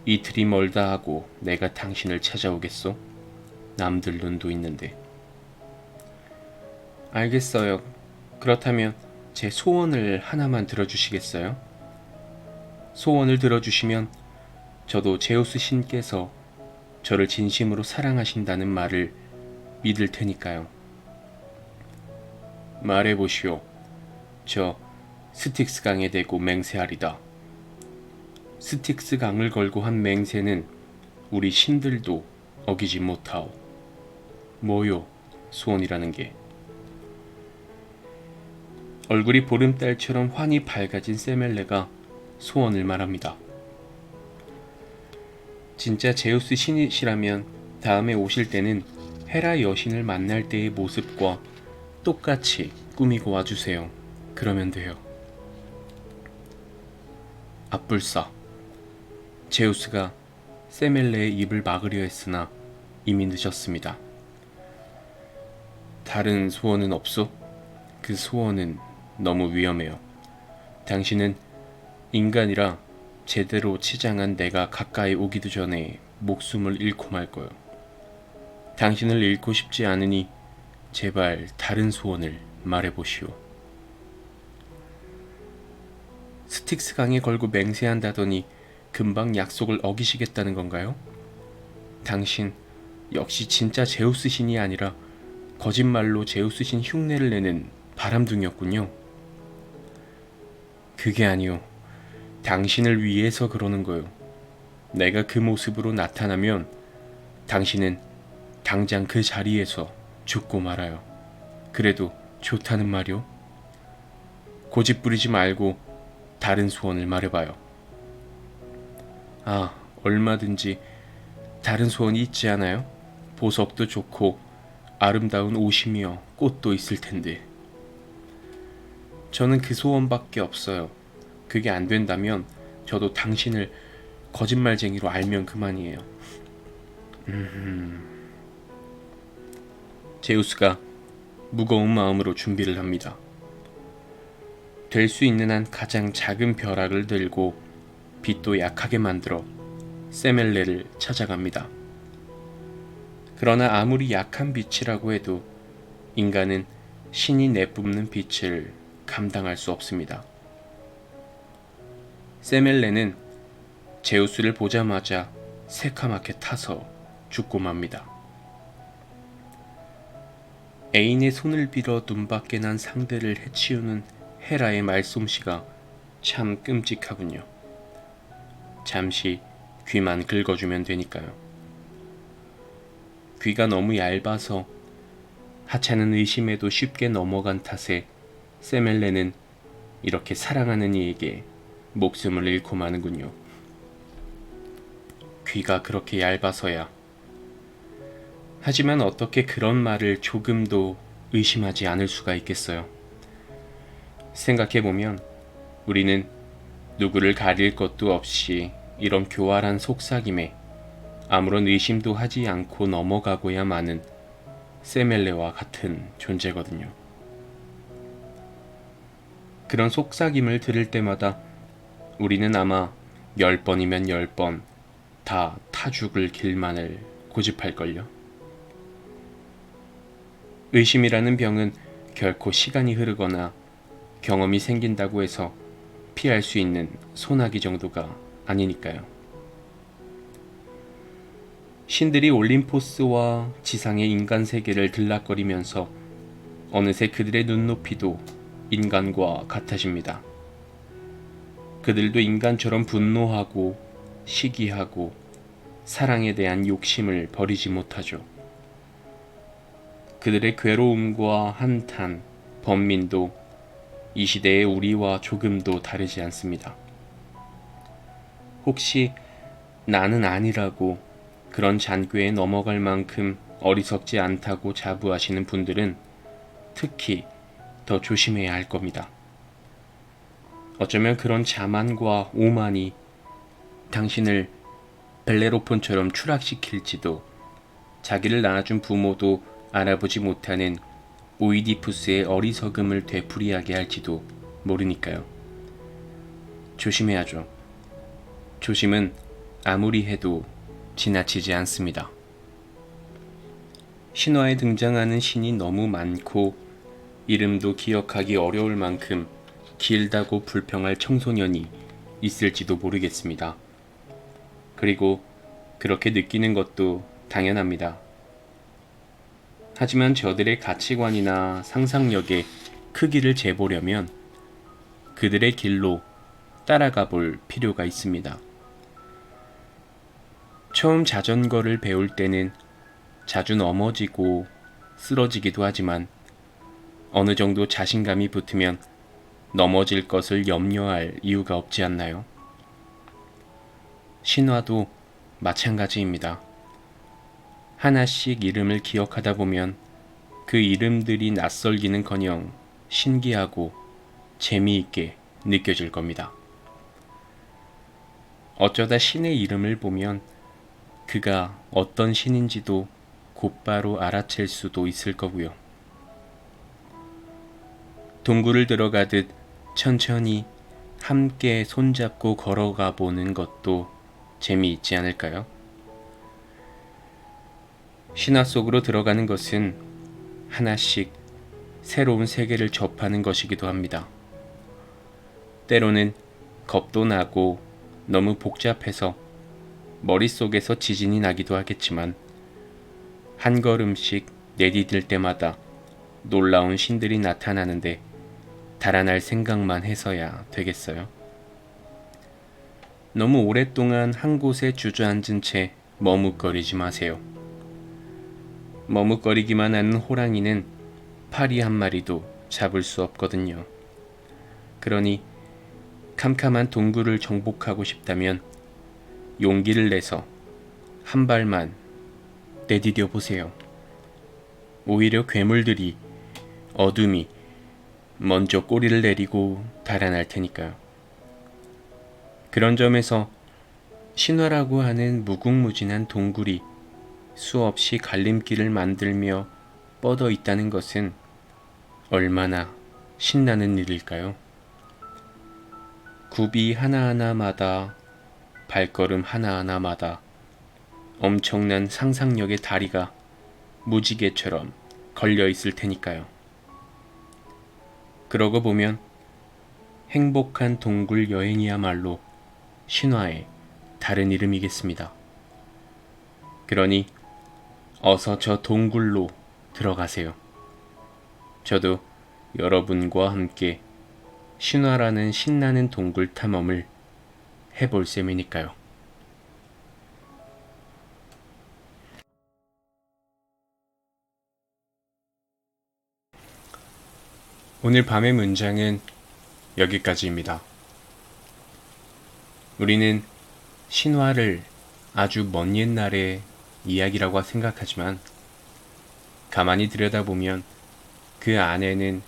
이틀이 멀다 하고 내가 당신을 찾아오겠소? 남들 눈도 있는데. 알겠어요. 그렇다면 제 소원을 하나만 들어주시겠어요? 소원을 들어주시면 저도 제우스 신께서 저를 진심으로 사랑하신다는 말을 믿을 테니까요. 말해보시오. 저 스틱스 강에 대고 맹세하리다. 스틱스 강을 걸고 한 맹세는 우리 신들도 어기지 못하오. 뭐요, 소원이라는 게. 얼굴이 보름달처럼 환히 밝아진 세멜레가 소원을 말합니다. 진짜 제우스 신이시라면 다음에 오실 때는 헤라 여신을 만날 때의 모습과 똑같이 꾸미고 와주세요. 그러면 돼요. 앞불사. 제우스가 세멜레의 입을 막으려 했으나 이미 늦었습니다. 다른 소원은 없소? 그 소원은 너무 위험해요. 당신은 인간이라 제대로 치장한 내가 가까이 오기도 전에 목숨을 잃고 말 거요. 당신을 잃고 싶지 않으니 제발 다른 소원을 말해보시오. 스틱스 강에 걸고 맹세한다더니 금방 약속을 어기시겠다는 건가요? 당신 역시 진짜 제우스 신이 아니라 거짓말로 제우스 신 흉내를 내는 바람둥이였군요. 그게 아니오. 당신을 위해서 그러는 거요. 내가 그 모습으로 나타나면 당신은 당장 그 자리에서 죽고 말아요. 그래도 좋다는 말이오. 고집 부리지 말고 다른 소원을 말해봐요. 아, 얼마든지 다른 소원이 있지 않아요? 보석도 좋고 아름다운 옷이며 꽃도 있을 텐데. 저는 그 소원밖에 없어요. 그게 안 된다면 저도 당신을 거짓말쟁이로 알면 그만이에요. 제우스가 무거운 마음으로 준비를 합니다. 될 수 있는 한 가장 작은 벼락을 들고 빛도 약하게 만들어 세멜레를 찾아갑니다. 그러나 아무리 약한 빛이라고 해도 인간은 신이 내뿜는 빛을 감당할 수 없습니다. 세멜레는 제우스를 보자마자 새카맣게 타서 죽고 맙니다. 애인의 손을 빌어 눈밖에 난 상대를 해치우는 헤라의 말솜씨가 참 끔찍하군요. 잠시 귀만 긁어주면 되니까요. 귀가 너무 얇아서 하찮은 의심에도 쉽게 넘어간 탓에 세멜레는 이렇게 사랑하는 이에게 목숨을 잃고 마는군요. 귀가 그렇게 얇아서야. 하지만 어떻게 그런 말을 조금도 의심하지 않을 수가 있겠어요. 생각해보면 우리는 누구를 가릴 것도 없이 이런 교활한 속삭임에 아무런 의심도 하지 않고 넘어가고야 마는 세멜레와 같은 존재거든요. 그런 속삭임을 들을 때마다 우리는 아마 10번이면 10번 다 타 죽을 길만을 고집할걸요. 의심이라는 병은 결코 시간이 흐르거나 경험이 생긴다고 해서 피할 수 있는 소나기 정도가 아니니까요. 신들이 올림포스와 지상의 인간 세계를 들락거리면서 어느새 그들의 눈높이도 인간과 같아집니다. 그들도 인간처럼 분노하고 시기하고 사랑에 대한 욕심을 버리지 못하죠. 그들의 괴로움과 한탄, 번민도 이 시대의 우리와 조금도 다르지 않습니다. 혹시 나는 아니라고 그런 잔꾀에 넘어갈 만큼 어리석지 않다고 자부하시는 분들은 특히 더 조심해야 할 겁니다. 어쩌면 그런 자만과 오만이 당신을 벨레로폰처럼 추락시킬지도, 자기를 낳아준 부모도 알아보지 못하는 오이디푸스의 어리석음을 되풀이하게 할지도 모르니까요. 조심해야죠. 조심은 아무리 해도 지나치지 않습니다. 신화에 등장하는 신이 너무 많고 이름도 기억하기 어려울 만큼 길다고 불평할 청소년이 있을지도 모르겠습니다. 그리고 그렇게 느끼는 것도 당연합니다. 하지만 저들의 가치관이나 상상력의 크기를 재보려면 그들의 길로 따라가 볼 필요가 있습니다. 처음 자전거를 배울 때는 자주 넘어지고 쓰러지기도 하지만 어느 정도 자신감이 붙으면 넘어질 것을 염려할 이유가 없지 않나요? 신화도 마찬가지입니다. 하나씩 이름을 기억하다 보면 그 이름들이 낯설기는커녕 신기하고 재미있게 느껴질 겁니다. 어쩌다 신의 이름을 보면 그가 어떤 신인지도 곧바로 알아챌 수도 있을 거고요. 동굴을 들어가듯 천천히 함께 손잡고 걸어가 보는 것도 재미있지 않을까요? 신화 속으로 들어가는 것은 하나씩 새로운 세계를 접하는 것이기도 합니다. 때로는 겁도 나고 너무 복잡해서 머릿속에서 지진이 나기도 하겠지만 한 걸음씩 내디딜 때마다 놀라운 신들이 나타나는데 달아날 생각만 해서야 되겠어요? 너무 오랫동안 한 곳에 주저앉은 채 머뭇거리지 마세요. 머뭇거리기만 하는 호랑이는 파리 한 마리도 잡을 수 없거든요. 그러니 캄캄한 동굴을 정복하고 싶다면 용기를 내서 한 발만 내디뎌 보세요. 오히려 괴물들이, 어둠이 먼저 꼬리를 내리고 달아날 테니까요. 그런 점에서 신화라고 하는 무궁무진한 동굴이 수없이 갈림길을 만들며 뻗어 있다는 것은 얼마나 신나는 일일까요? 굽이 하나하나마다, 발걸음 하나하나마다 엄청난 상상력의 다리가 무지개처럼 걸려 있을 테니까요. 그러고 보면 행복한 동굴 여행이야말로 신화의 다른 이름이겠습니다. 그러니 어서 저 동굴로 들어가세요. 저도 여러분과 함께 신화라는 신나는 동굴 탐험을 해볼 셈이니까요. 오늘 밤의 문장은 여기까지입니다. 우리는 신화를 아주 먼 옛날의 이야기라고 생각하지만 가만히 들여다보면 그 안에는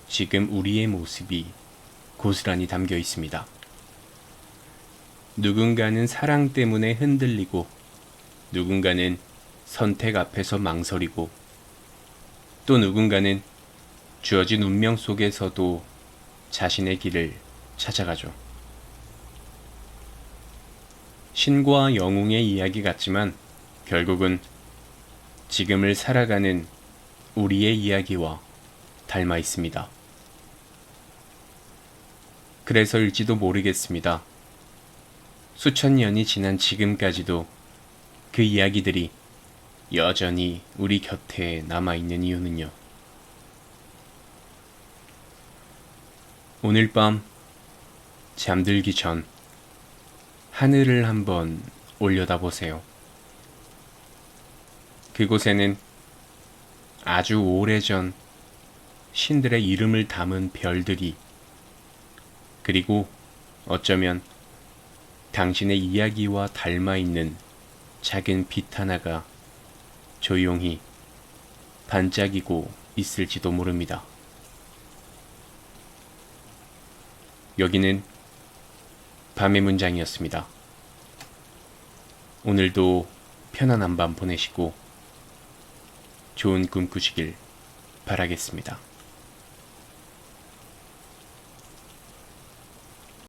지금 우리의 모습이 고스란히 담겨 있습니다. 누군가는 사랑 때문에 흔들리고 누군가는 선택 앞에서 망설이고 또 누군가는 주어진 운명 속에서도 자신의 길을 찾아가죠. 신과 영웅의 이야기 같지만 결국은 지금을 살아가는 우리의 이야기와 닮아 있습니다. 그래서일지도 모르겠습니다. 수천 년이 지난 지금까지도 그 이야기들이 여전히 우리 곁에 남아있는 이유는요. 오늘 밤 잠들기 전 하늘을 한번 올려다보세요. 그곳에는 아주 오래전 신들의 이름을 담은 별들이 그리고 어쩌면 당신의 이야기와 닮아있는 작은 빛 하나가 조용히 반짝이고 있을지도 모릅니다. 여기는 밤의 문장이었습니다. 오늘도 편안한 밤 보내시고 좋은 꿈 꾸시길 바라겠습니다.